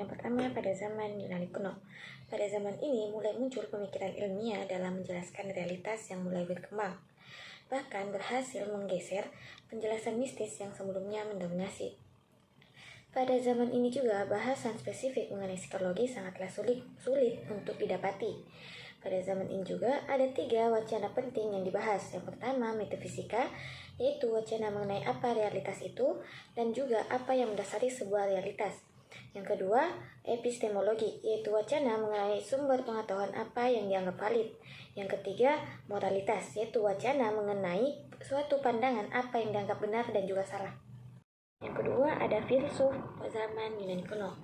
Yang pertama, pada zaman Yunani kuno. Pada zaman ini mulai muncul pemikiran ilmiah dalam menjelaskan realitas yang mulai berkembang. Bahkan berhasil menggeser penjelasan mistis yang sebelumnya mendominasi. Pada zaman ini juga bahasan spesifik mengenai psikologi sangatlah sulit untuk didapati. Pada zaman ini juga ada 3 wacana penting yang dibahas. Yang pertama, metafisika, yaitu wacana mengenai apa realitas itu dan juga apa yang mendasari sebuah realitas. Yang kedua, epistemologi, yaitu wacana mengenai sumber pengetahuan apa yang dianggap valid. Yang ketiga, moralitas, yaitu wacana mengenai suatu pandangan apa yang dianggap benar dan juga salah. Yang kedua, ada filsuf zaman Yunani kuno.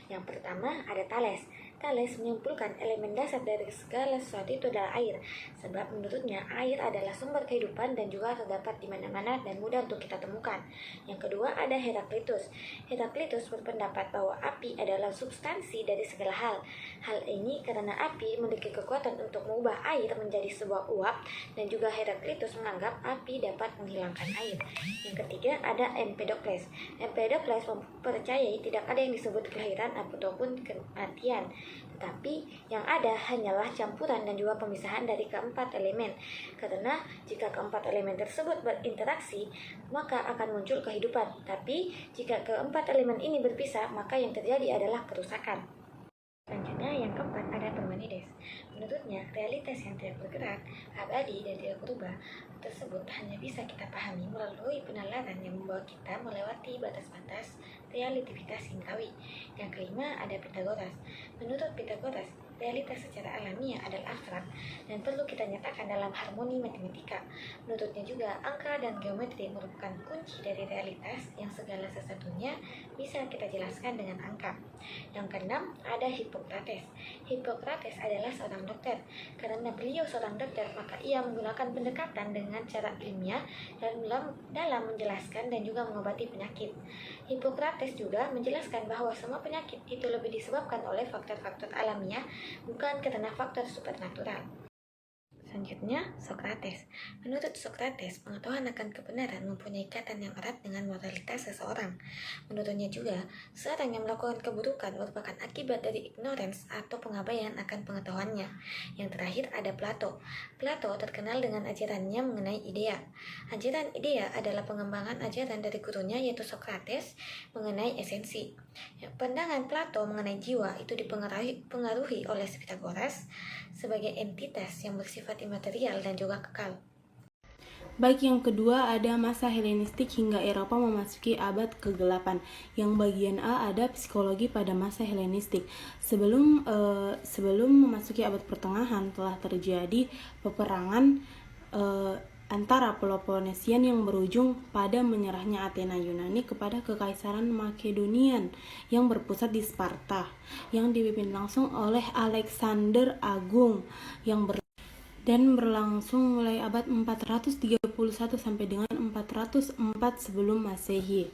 Yang pertama, ada Thales. Thales menyimpulkan elemen dasar dari segala sesuatu itu adalah air, sebab menurutnya air adalah sumber kehidupan dan juga terdapat di mana-mana dan mudah untuk kita temukan. Yang kedua, ada Heraklitus. Heraklitus berpendapat bahwa api adalah substansi dari segala hal. Hal ini karena api memiliki kekuatan untuk mengubah air menjadi sebuah uap, dan juga Heraklitus menganggap api dapat menghilangkan air. Yang ketiga, ada Empedokles. Empedokles mempercayai tidak ada yang disebut kelahiran ataupun kematian, tetapi yang ada hanyalah campuran dan juga pemisahan dari keempat elemen. Karena jika keempat elemen tersebut berinteraksi, maka akan muncul kehidupan. Tapi jika keempat elemen ini berpisah, maka yang terjadi adalah kerusakan. Selanjutnya, yang keempat ada Parmenides. Menurutnya, realitas yang tidak bergerak, abadi dan tidak berubah tersebut hanya bisa kita pahami melalui penalaran yang membawa kita melewati batas-batas relativitas indrawi. Yang kelima ada Pythagoras. Menurut Pythagoras, realitas secara alamiah adalah abstrak dan perlu kita nyatakan dalam harmoni matematika. Menurutnya juga, angka dan geometri merupakan kunci dari realitas yang segala sesuatunya bisa kita jelaskan dengan angka. Yang keenam, ada Hippocrates. Hippocrates adalah seorang dokter. Karena beliau seorang dokter, maka ia menggunakan pendekatan dengan cara ilmiah dalam menjelaskan dan juga mengobati penyakit. Hippocrates juga menjelaskan bahwa semua penyakit itu lebih disebabkan oleh faktor-faktor alamiah, bukan karena faktor supernatural. Selanjutnya, Socrates. Menurut Socrates, pengetahuan akan kebenaran mempunyai ikatan yang erat dengan moralitas seseorang. Menurutnya juga, seorang yang melakukan keburukan merupakan akibat dari ignorance atau pengabaian akan pengetahuannya. Yang terakhir ada Plato. Plato terkenal dengan ajarannya mengenai idea. Ajaran idea adalah pengembangan ajaran dari gurunya yaitu Socrates mengenai esensi. Pandangan Plato mengenai jiwa itu dipengaruhi oleh Pythagoras sebagai entitas yang bersifat imaterial dan juga kekal. Baik, yang kedua ada masa Helenistik hingga Eropa memasuki abad ke-8. Yang bagian A ada psikologi pada masa Helenistik. Sebelum memasuki abad pertengahan telah terjadi peperangan antara Peloponnesian yang berujung pada menyerahnya Athena Yunani kepada Kekaisaran Makedonian yang berpusat di Sparta, yang dipimpin langsung oleh Alexander Agung dan berlangsung mulai abad 431 sampai dengan 404 sebelum Masehi.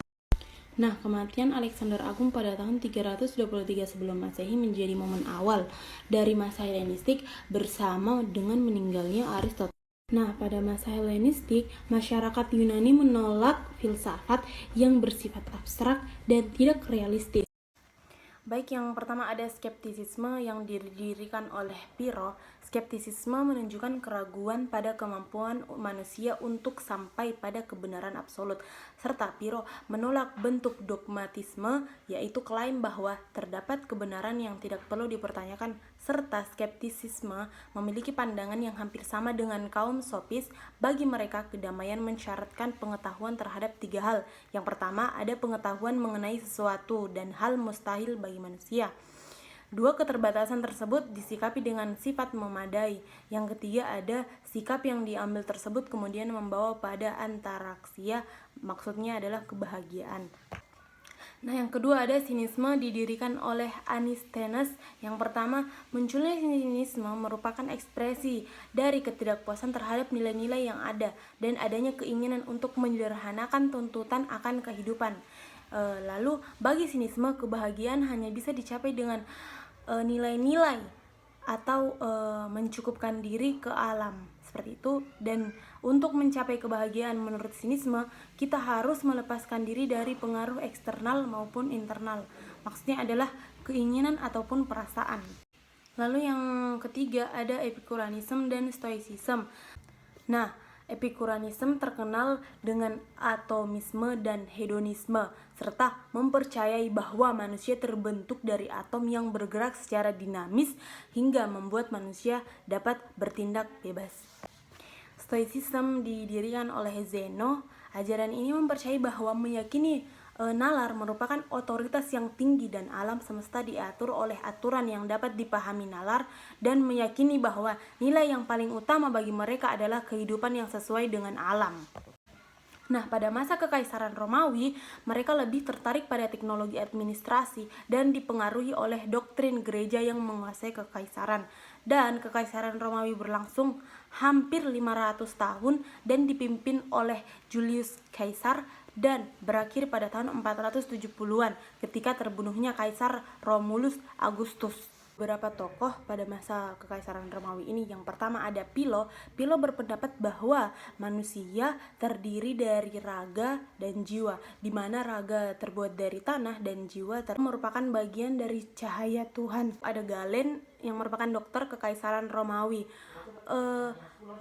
Nah, kematian Alexander Agung pada tahun 323 sebelum Masehi menjadi momen awal dari masa Helenistik bersama dengan meninggalnya Aristoteles. Nah, pada masa Helenistik, masyarakat Yunani menolak filsafat yang bersifat abstrak dan tidak realistis. Baik, yang pertama ada skeptisisme yang didirikan oleh Pyrrho. Skeptisisme menunjukkan keraguan pada kemampuan manusia untuk sampai pada kebenaran absolut. Serta Pyrrho menolak bentuk dogmatisme, yaitu klaim bahwa terdapat kebenaran yang tidak perlu dipertanyakan. Serta skeptisisme memiliki pandangan yang hampir sama dengan kaum sofis. Bagi mereka, kedamaian mensyaratkan pengetahuan terhadap 3 hal. Yang pertama, ada pengetahuan mengenai sesuatu dan hal mustahil bagi manusia. 2 keterbatasan tersebut disikapi dengan sifat memadai. Yang ketiga, ada sikap yang diambil tersebut kemudian membawa pada antaraksia, maksudnya adalah kebahagiaan. Nah, yang kedua ada sinisme didirikan oleh Antisthenes. Yang pertama, munculnya sinisme merupakan ekspresi dari ketidakpuasan terhadap nilai-nilai yang ada dan adanya keinginan untuk menyederhanakan tuntutan akan kehidupan. Lalu, bagi sinisme, kebahagiaan hanya bisa dicapai dengan nilai-nilai atau mencukupkan diri ke alam, seperti itu. Dan untuk mencapai kebahagiaan menurut sinisme, kita harus melepaskan diri dari pengaruh eksternal maupun internal. Maksudnya adalah keinginan ataupun perasaan. Lalu yang ketiga ada Epikureanisme dan Stoicism. Nah, Epikureanisme terkenal dengan atomisme dan hedonisme, serta mempercayai bahwa manusia terbentuk dari atom yang bergerak secara dinamis hingga membuat manusia dapat bertindak bebas. Stoicism didirikan oleh Zeno. Ajaran ini mempercayai bahwa meyakini nalar merupakan otoritas yang tinggi dan alam semesta diatur oleh aturan yang dapat dipahami nalar, dan meyakini bahwa nilai yang paling utama bagi mereka adalah kehidupan yang sesuai dengan alam. Nah, pada masa Kekaisaran Romawi, mereka lebih tertarik pada teknologi administrasi dan dipengaruhi oleh doktrin gereja yang menguasai kekaisaran. Dan Kekaisaran Romawi berlangsung hampir 500 tahun dan dipimpin oleh Julius Caesar dan berakhir pada tahun 470-an ketika terbunuhnya Kaisar Romulus Augustus. Beberapa tokoh pada masa Kekaisaran Romawi ini, yang pertama ada Philo. Philo berpendapat bahwa manusia terdiri dari raga dan jiwa, di mana raga terbuat dari tanah dan jiwa merupakan bagian dari cahaya Tuhan. Ada Galen yang merupakan dokter Kekaisaran Romawi.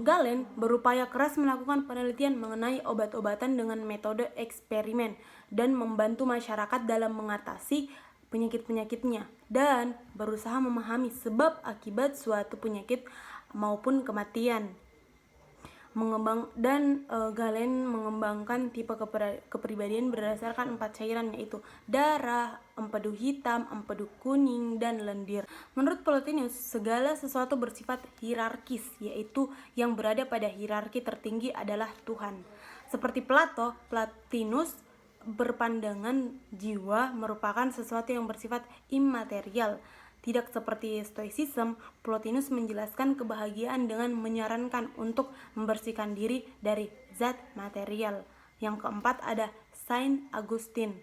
Galen berupaya keras melakukan penelitian mengenai obat-obatan dengan metode eksperimen dan membantu masyarakat dalam mengatasi penyakit-penyakitnya dan berusaha memahami sebab akibat suatu penyakit maupun kematian. Galen mengembangkan tipe kepribadian berdasarkan 4 cairan, yaitu darah, empedu hitam, empedu kuning, dan lendir. Menurut Plotinus, segala sesuatu bersifat hierarkis, yaitu yang berada pada hierarki tertinggi adalah Tuhan. Seperti Plotinus berpandangan jiwa merupakan sesuatu yang bersifat imaterial. Tidak seperti Stoicism, Plotinus menjelaskan kebahagiaan dengan menyarankan untuk membersihkan diri dari zat material. Yang keempat ada Saint Augustine.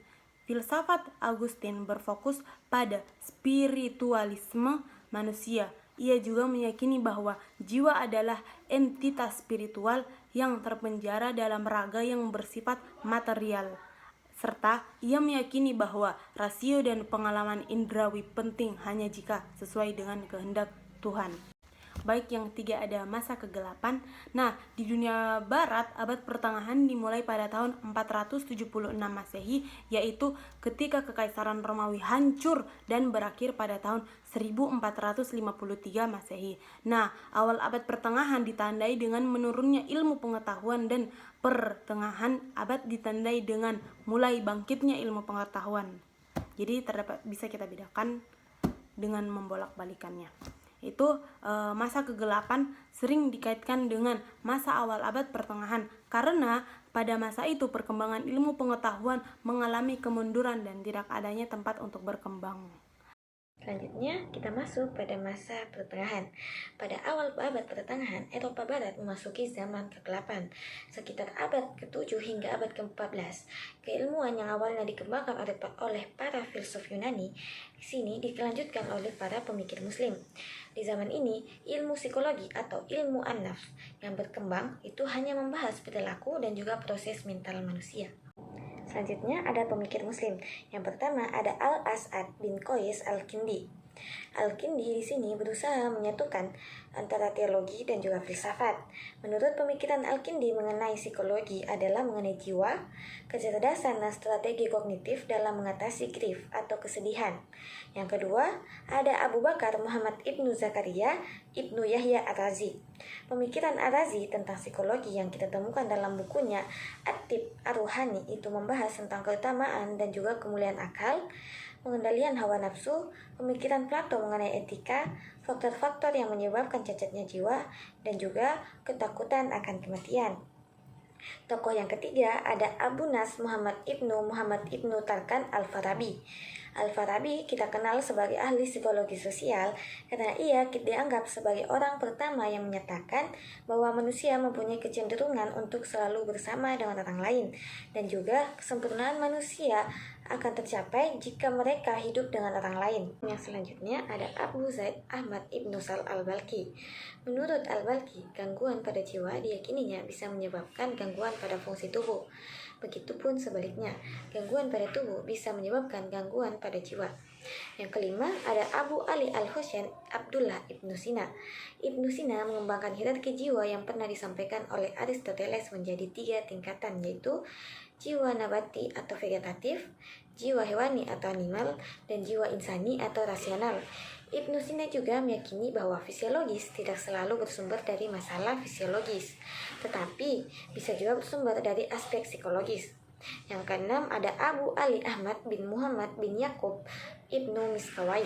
Filsafat Augustine berfokus pada spiritualisme manusia. Ia juga meyakini bahwa jiwa adalah entitas spiritual yang terpenjara dalam raga yang bersifat material. Serta ia meyakini bahwa rasio dan pengalaman indrawi penting hanya jika sesuai dengan kehendak Tuhan. Baik, yang ketiga ada masa kegelapan. Nah, di dunia barat abad pertengahan dimulai pada tahun 476 Masehi, yaitu ketika Kekaisaran Romawi hancur dan berakhir pada tahun 1453 Masehi. Nah, awal abad pertengahan ditandai dengan menurunnya ilmu pengetahuan dan pertengahan abad ditandai dengan mulai bangkitnya ilmu pengetahuan. Jadi bisa kita bedakan dengan membolak-balikannya. Itu masa kegelapan sering dikaitkan dengan masa awal abad pertengahan karena pada masa itu perkembangan ilmu pengetahuan mengalami kemunduran dan tidak adanya tempat untuk berkembang. Selanjutnya, kita masuk pada masa pertengahan. Pada awal abad pertengahan, Eropa Barat memasuki zaman kegelapan, sekitar abad ke-7 hingga abad ke-14. Keilmuan yang awalnya dikembangkan oleh para filsuf Yunani, di sini dilanjutkan oleh para pemikir Muslim. Di zaman ini, ilmu psikologi atau ilmu an-nafs yang berkembang itu hanya membahas perilaku dan juga proses mental manusia. Selanjutnya ada pemikir Muslim. Yang pertama ada Al-As'ad bin Qais Al-Kindi. Al-Kindi di sini berusaha menyatukan antara teologi dan juga filsafat. Menurut pemikiran Al-Kindi mengenai psikologi adalah mengenai jiwa, kecerdasan dan strategi kognitif dalam mengatasi grief atau kesedihan. Yang kedua, ada Abu Bakar Muhammad Ibnu Zakaria Ibnu Yahya Ar-Razi. Pemikiran Ar-Razi tentang psikologi yang kita temukan dalam bukunya At-Tib Ar-Ruhani itu membahas tentang keutamaan dan juga kemuliaan akal, pengendalian hawa nafsu, pemikiran Plato mengenai etika, faktor-faktor yang menyebabkan cacatnya jiwa, dan juga ketakutan akan kematian. Tokoh yang ketiga ada Abu Nas Muhammad Ibnu Tarkan Al-Farabi. Al-Farabi kita kenal sebagai ahli psikologi sosial karena ia dianggap sebagai orang pertama yang menyatakan bahwa manusia mempunyai kecenderungan untuk selalu bersama dengan orang lain, dan juga kesempurnaan manusia akan tercapai jika mereka hidup dengan orang lain. Yang selanjutnya ada Abu Zaid Ahmad Ibnu Sal Al-Balki. Menurut Al-Balki, gangguan pada jiwa diyakininya bisa menyebabkan gangguan pada fungsi tubuh. Begitupun sebaliknya, gangguan pada tubuh bisa menyebabkan gangguan pada jiwa. Yang kelima, ada Abu Ali Al-Husain Abdullah Ibnu Sina. Ibnu Sina mengembangkan hierarki jiwa yang pernah disampaikan oleh Aristoteles menjadi 3 tingkatan, yaitu jiwa nabati atau vegetatif, jiwa hewani atau animal, dan jiwa insani atau rasional. Ibnu Sina juga meyakini bahwa fisiologis tidak selalu bersumber dari masalah fisiologis, tetapi bisa juga bersumber dari aspek psikologis. Yang keenam, ada Abu Ali Ahmad bin Muhammad bin Yakub Ibnu Miskawai.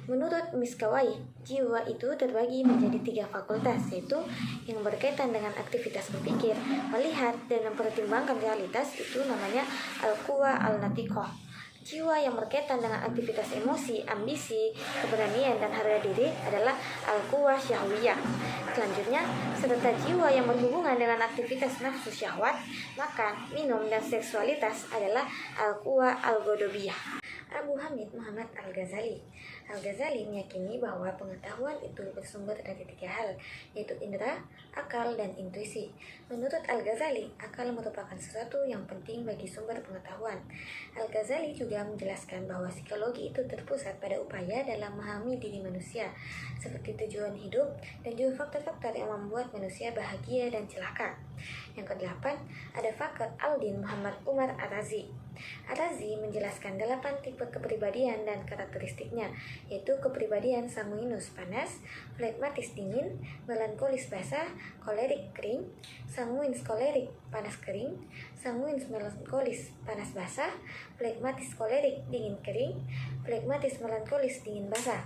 Menurut Miskawai, jiwa itu terbagi menjadi 3 fakultas, yaitu yang berkaitan dengan aktivitas berpikir, melihat, dan mempertimbangkan realitas, itu namanya al-quwa al-natiqah. Jiwa yang berkaitan dengan aktivitas emosi, ambisi, keberanian, dan harga diri adalah al-quwa syahwiyah. Selanjutnya, serta jiwa yang berhubungan dengan aktivitas nafsu syahwat, makan, minum, dan seksualitas adalah al-quwa al-ghadabiyah. Abu Hamid Muhammad Al-Ghazali. Al-Ghazali meyakini bahwa pengetahuan itu bersumber dari 3 hal, yaitu indera, akal, dan intuisi. Menurut Al-Ghazali, akal merupakan sesuatu yang penting bagi sumber pengetahuan. Al-Ghazali juga menjelaskan bahwa psikologi itu terpusat pada upaya dalam memahami diri manusia, seperti tujuan hidup dan juga faktor-faktor yang membuat manusia bahagia dan celaka. Yang ke-8, ada Fakhr Al-Din Muhammad Umar Ar-Razi. Ar-Razi menjelaskan 8 tipe kepribadian dan karakteristiknya, yaitu kepribadian sanguinus panas, flegmatis dingin, melankolis basah, kolerik kering, sanguins kolerik panas kering, sanguins melankolis panas basah, flegmatis kolerik dingin kering, flegmatis melankolis dingin basah.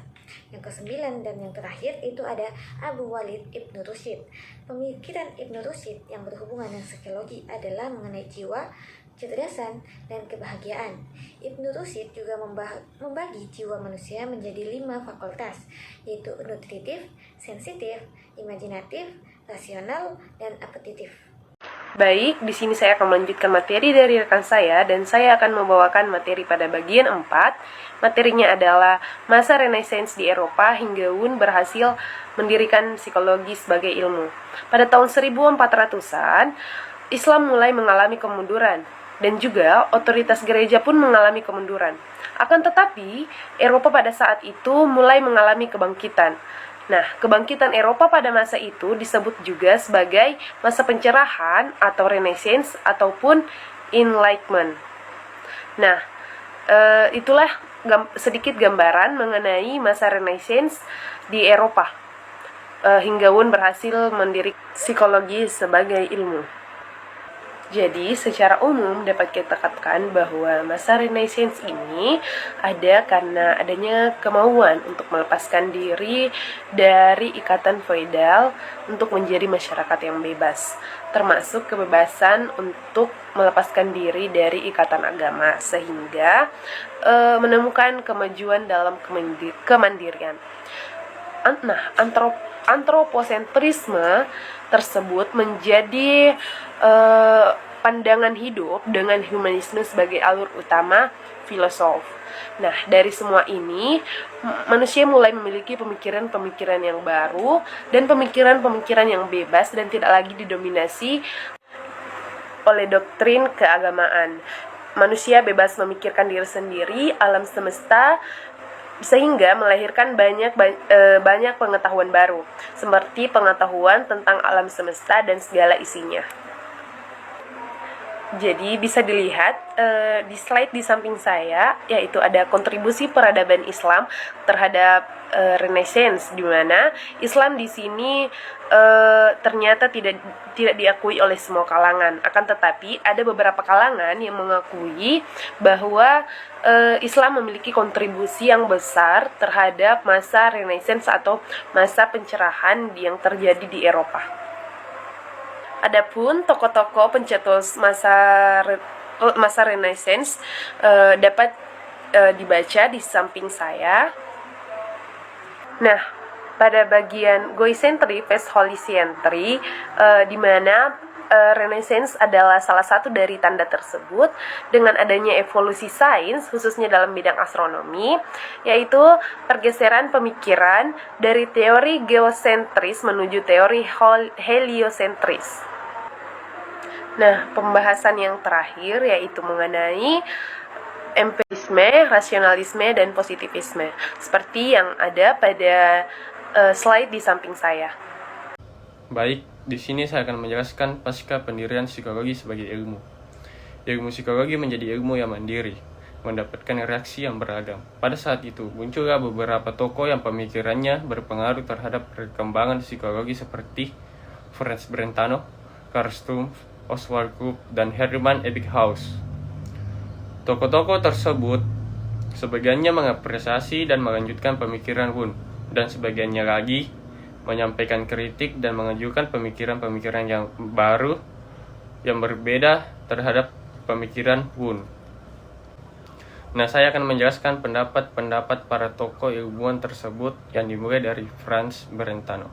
Yang ke-9 dan yang terakhir itu ada Abu Walid Ibnu Rusyid. Pemikiran Ibnu Rusyid yang berhubungan dengan psikologi adalah mengenai jiwa, kecerdasan, dan kebahagiaan. Ibnu Rusyid juga membagi jiwa manusia menjadi 5 fakultas, yaitu nutritif, sensitif, imajinatif, rasional, dan apetitif. Baik, di sini saya akan melanjutkan materi dari rekan saya dan saya akan membawakan materi pada bagian 4. Materinya adalah masa Renaissance di Eropa hingga Wundt berhasil mendirikan psikologi sebagai ilmu. Pada tahun 1400-an, Islam mulai mengalami kemunduran dan juga otoritas gereja pun mengalami kemunduran. Akan tetapi, Eropa pada saat itu mulai mengalami kebangkitan. Nah, kebangkitan Eropa pada masa itu disebut juga sebagai masa pencerahan atau Renaissance ataupun Enlightenment. Nah, itulah sedikit gambaran mengenai masa Renaissance di Eropa hingga Wundt berhasil mendirikan psikologi sebagai ilmu. Jadi, secara umum dapat kita katakan bahwa masa Renaissance ini ada karena adanya kemauan untuk melepaskan diri dari ikatan feodal untuk menjadi masyarakat yang bebas, termasuk kebebasan untuk melepaskan diri dari ikatan agama, sehingga menemukan kemajuan dalam kemandirian. Nah, antroposentrisme tersebut menjadi pandangan hidup dengan humanisme sebagai alur utama filosof. Nah, dari semua ini, manusia mulai memiliki pemikiran-pemikiran yang baru dan pemikiran-pemikiran yang bebas dan tidak lagi didominasi oleh doktrin keagamaan. Manusia bebas memikirkan diri sendiri, alam semesta, sehingga melahirkan banyak pengetahuan baru, seperti pengetahuan tentang alam semesta dan segala isinya. Jadi bisa dilihat di slide di samping saya, yaitu ada kontribusi peradaban Islam terhadap Renaissance, di mana Islam di sini ternyata tidak diakui oleh semua kalangan. Akan tetapi ada beberapa kalangan yang mengakui bahwa Islam memiliki kontribusi yang besar terhadap masa Renaissance atau masa pencerahan yang terjadi di Eropa. Adapun tokoh-tokoh pencetus masa Renaissance dapat dibaca di samping saya. Nah, pada bagian Goicentry vs Holicentry, di mana Renaissance adalah salah satu dari tanda tersebut dengan adanya evolusi sains, khususnya dalam bidang astronomi, yaitu pergeseran pemikiran dari teori geosentris menuju teori heliosentris. Nah, pembahasan yang terakhir yaitu mengenai empirisme, rasionalisme, dan positivisme, seperti yang ada pada slide di samping saya. Baik, di sini saya akan menjelaskan pasca pendirian psikologi sebagai ilmu. Ilmu psikologi menjadi ilmu yang mandiri, mendapatkan reaksi yang beragam. Pada saat itu, muncullah beberapa tokoh yang pemikirannya berpengaruh terhadap perkembangan psikologi seperti Franz Brentano, Carl Stumpf, Oswald Koop, dan Hermann Ebbinghaus. Tokoh-tokoh tersebut sebagiannya mengapresiasi dan melanjutkan pemikiran Wundt, dan sebagiannya lagi menyampaikan kritik dan mengajukan pemikiran-pemikiran yang baru yang berbeda terhadap pemikiran Wundt. Nah, saya akan menjelaskan pendapat-pendapat para tokoh ilmuwan tersebut yang dimulai dari Franz Brentano.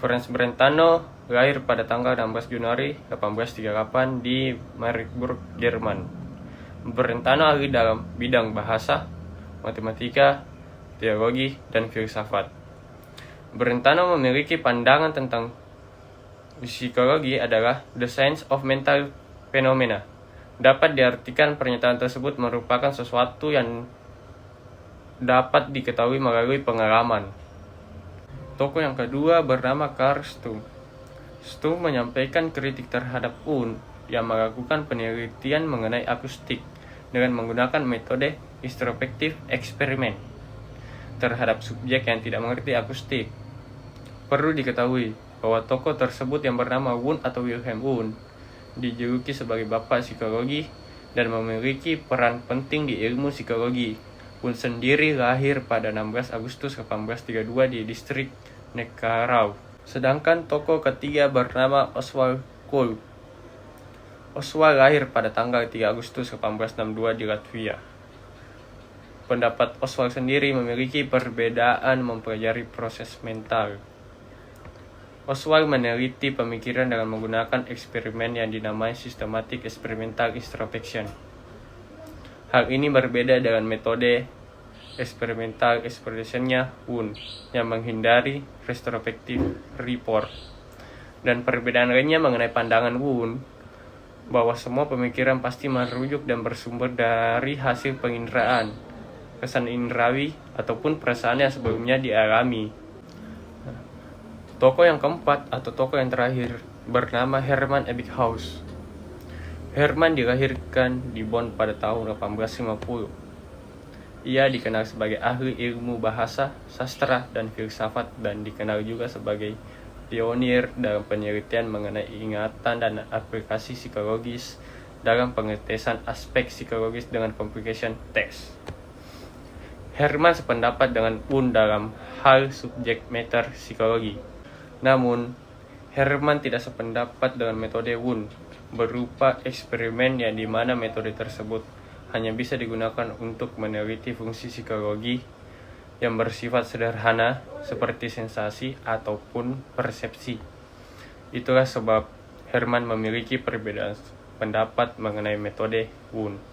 Franz Brentano lahir pada tanggal 16 Januari 1838 di Marburg, Jerman. Brentano ahli dalam bidang bahasa, matematika, teologi, dan filsafat. Brentano memiliki pandangan tentang psikologi adalah the science of mental phenomena. Dapat diartikan pernyataan tersebut merupakan sesuatu yang dapat diketahui melalui pengalaman. Tokoh yang kedua bernama Carl Stumpf. Stumpf menyampaikan kritik terhadap Wundt yang melakukan penelitian mengenai akustik dengan menggunakan metode introspektif eksperimen terhadap subjek yang tidak mengerti akustik. Perlu diketahui bahwa tokoh tersebut yang bernama Wundt atau Wilhelm Wundt dijuluki sebagai bapak psikologi dan memiliki peran penting di ilmu psikologi. Wundt sendiri lahir pada 16 Agustus 1832 di distrik Neckarau. Sedangkan tokoh ketiga bernama Oswald Koop. Oswald lahir pada tanggal 3 Agustus 1862 di Latvia. Pendapat Oswald sendiri memiliki perbedaan mempelajari proses mental. Oswald meneliti pemikiran dengan menggunakan eksperimen yang dinamai systematic experimental introspection. Hal ini berbeda dengan metode experimental expression-nya Wundt yang menghindari retrospective report. Dan perbedaan lainnya mengenai pandangan Wundt bahwa semua pemikiran pasti merujuk dan bersumber dari hasil penginderaan, kesan indrawi, ataupun perasaan yang sebelumnya dialami. Tokoh yang keempat atau tokoh yang terakhir bernama Hermann Ebbinghaus. Hermann dilahirkan di Bonn pada tahun 1850. Ia dikenal sebagai ahli ilmu bahasa, sastra, dan filsafat, dan dikenal juga sebagai pionir dalam penelitian mengenai ingatan dan aplikasi psikologis dalam pengetesan aspek psikologis dengan complication test. Hermann sependapat dengan Wundt dalam hal subject matter psikologi. Namun, Hermann tidak sependapat dengan metode Wundt berupa eksperimen yang dimana metode tersebut hanya bisa digunakan untuk meneliti fungsi psikologi yang bersifat sederhana seperti sensasi ataupun persepsi. Itulah sebab Hermann memiliki perbedaan pendapat mengenai metode Wundt.